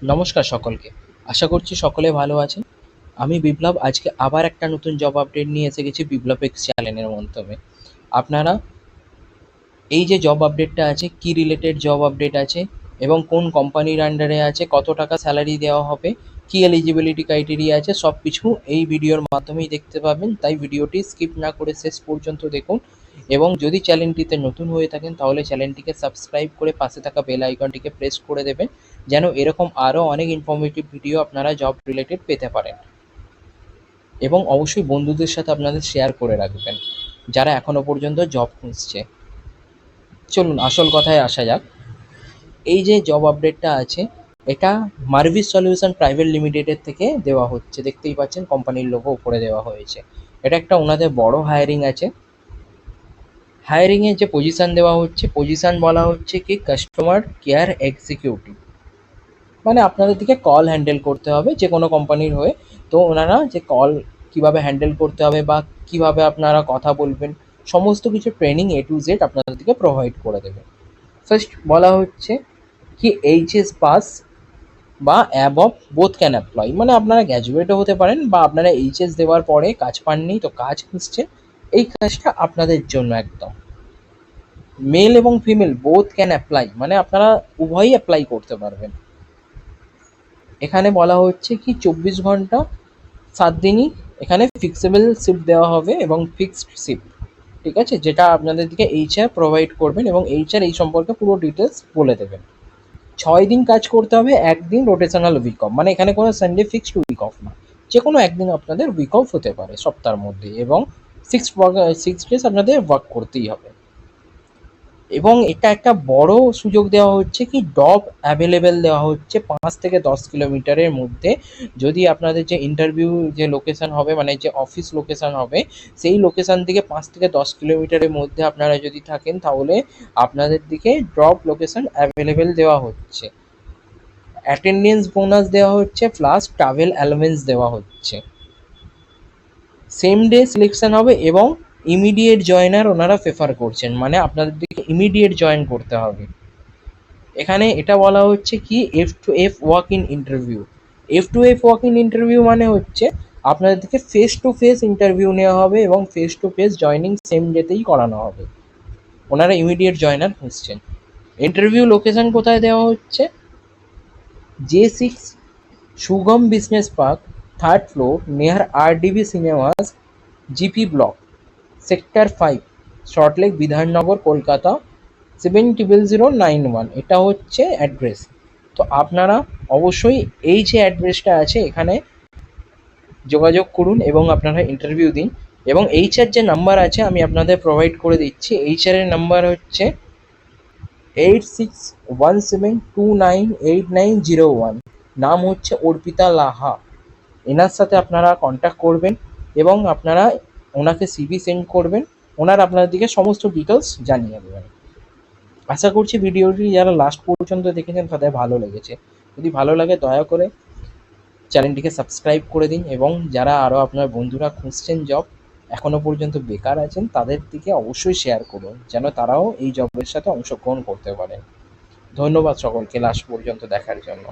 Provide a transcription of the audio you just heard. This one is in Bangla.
নমস্কার সকলকে। আশা করছি সকলে ভালো আছেন। আমি বিপ্লব আজকে আবার একটা নতুন জব আপডেট নিয়ে এসে গেছি বিপ্লব এক্স চ্যানেলের মাধ্যমে। আপনারা এই যে জব আপডেটটা আছে, কি রিলেটেড জব আপডেট আছে এবং কোন কোম্পানির আন্ডারে আছে, কত টাকা স্যালারি দেওয়া হবে, কি এলিজিবিলিটি ক্রাইটেরিয়া আছে, সব কিছু এই ভিডিওর মাধ্যমেই দেখতে পাবেন। তাই ভিডিওটি স্কিপ না করে শেষ পর্যন্ত দেখুন এবং যদি চ্যানেলটিতে নতুন হয়ে থাকেন তাহলে চ্যানেলটিকে সাবস্ক্রাইব করে পাশে থাকা বেল আইকনটিকে প্রেস করে দেবেন, যেন এরকম আরও অনেক ইনফরমেটিভ ভিডিও আপনারা জব রিলেটেড পেতে পারেন। এবং অবশ্যই বন্ধুদের সাথে আপনাদের শেয়ার করে রাখবেন যারা এখনও পর্যন্ত জব খুঁজছে। চলুন আসল কথায় আসা যাক। এই যে জব আপডেটটা আছে, এটা মার্ভিস সলিউশন প্রাইভেট লিমিটেডের থেকে দেওয়া হচ্ছে। দেখতেই পাচ্ছেন কোম্পানির লোগো উপরে দেওয়া হয়েছে। এটা একটা ওনাদের বড় হায়ারিং আছে। হায়ারিংয়ের যে পজিশান দেওয়া হচ্ছে, পজিশান বলা হচ্ছে কি কাস্টমার কেয়ার এক্সিকিউটিভ। মানে আপনাদের দিকে কল হ্যান্ডেল করতে হবে যে কোনো কোম্পানির হয়ে। তো ওনারা যে কল কীভাবে হ্যান্ডেল করতে হবে বা কীভাবে আপনারা কথা বলবেন, সমস্ত কিছু ট্রেনিং এ টু জেড আপনাদেরকে প্রোভাইড করে দেবে। ফার্স্ট বলা হচ্ছে কি এইচএস পাস বা অ্যাবভ বোথ ক্যান অ্যাপ্লাই। মানে আপনারা গ্র্যাজুয়েটও হতে পারেন বা আপনারা এইচএস দেওয়ার পরে কাজ পাননি, তো কাজ খুঁজছেন, এই কাজটা আপনাদের জন্য একদম। মেল এবং ফিমেল বোথ ক্যান অ্যাপ্লাই, মানে আপনারা উভয়ই অ্যাপ্লাই করতে পারবেন। এখানে বলা হচ্ছে কি 24 ঘন্টা 7 দিনই এখানে ফিক্সেবল শিফট দেওয়া হবে এবং ফিক্সড শিফট, ঠিক আছে, যেটা আপনাদেরকে এইচআর প্রোভাইড করবেন এবং এইচআর এই সম্পর্কে পুরো ডিটেলস বলে দেবেন। 6 দিন কাজ করতে হবে, একদিন রোটেশনাল উইক অফ, মানে এখানে কোনো সানডে ফিক্সড উইক অফ না, যে কোনো একদিন আপনাদের উইক অফ হতে পারে সপ্তাহের মধ্যে এবং 6 ডেজ আপনাদের ওয়ার্ক করতেই হবে। এবং এটা একটা বড় সুযোগ দেওয়া হচ্ছে কি জব অ্যাভেলেবেল দেওয়া হচ্ছে 5 থেকে 10 কিলোমিটারের মধ্যে। যদি আপনাদের যে ইন্টারভিউ যে লোকেশন হবে, মানে যে অফিস লোকেশন হবে, সেই লোকেশন থেকে 5 থেকে 10 কিলোমিটারের মধ্যে আপনারা যদি থাকেন তাহলে আপনাদের দিকে জব লোকেশন অ্যাভেলেবেল দেওয়া হচ্ছে। অ্যাটেন্ডেন্স বোনাস দেওয়া হচ্ছে প্লাস ট্রাভেল অ্যালাউন্স দেওয়া হচ্ছে। সেম ডে সিলেকশন হবে এবং ইমিডিয়েট জয়েনার ওনারা প্রেফার করছেন, মানে আপনাদের দিকে ইমিডিয়েট জয়েন করতে হবে। এখানে এটা বলা হচ্ছে কি F2F walk in interview. F2F walk in interview মানে হচ্ছে আপনাদের থেকে ফেস টু ফেস ইন্টারভিউ নেওয়া হবে এবং face to face joining same ডেতেই করানো হবে। ওনারা ইমিডিয়েট জয়নার খুঁজছেন। ইন্টারভিউ লোকেশন কোথায় দেওয়া হচ্ছে? J6 সুগম business park, 3rd floor, near RDB cinemas, GP block, sector 5, Salt Lake Bidhannagar, Kolkata 700991। এটা হচ্ছে অ্যাড্রেস। তো আপনারা অবশ্যই এই যে অ্যাড্রেসটা আছে এখানে যোগাযোগ করুন এবং আপনারা ইন্টারভিউ দিন। এবং এইচআর যে নাম্বার আছে আমি আপনাদের প্রোভাইড করে দিচ্ছি। এইচআরের নাম্বার হচ্ছে 8617298901। নাম হচ্ছে অর্পিতা লাহা। এনার সাথে আপনারা কন্ট্যাক্ট করবেন এবং আপনারা ওনাকে সিভি সেন্ড করবেন। ওনার আপনাদেরকে সমস্ত ডিটেলস জানিয়ে দেবেন। আশা করছি ভিডিওটি যারা লাস্ট পর্যন্ত দেখেছেন তাদের ভালো লেগেছে। যদি ভালো লাগে দয়া করে চ্যানেলটিকে সাবস্ক্রাইব করে দিন এবং যারা আরও আপনার বন্ধুরা খুঁজছেন জব, এখনও পর্যন্ত বেকার আছেন, তাদের দিকে অবশ্যই শেয়ার করুন যেন তারাও এই জবের সাথে অংশগ্রহণ করতে পারেন। ধন্যবাদ সকলকে লাস্ট পর্যন্ত দেখার জন্য।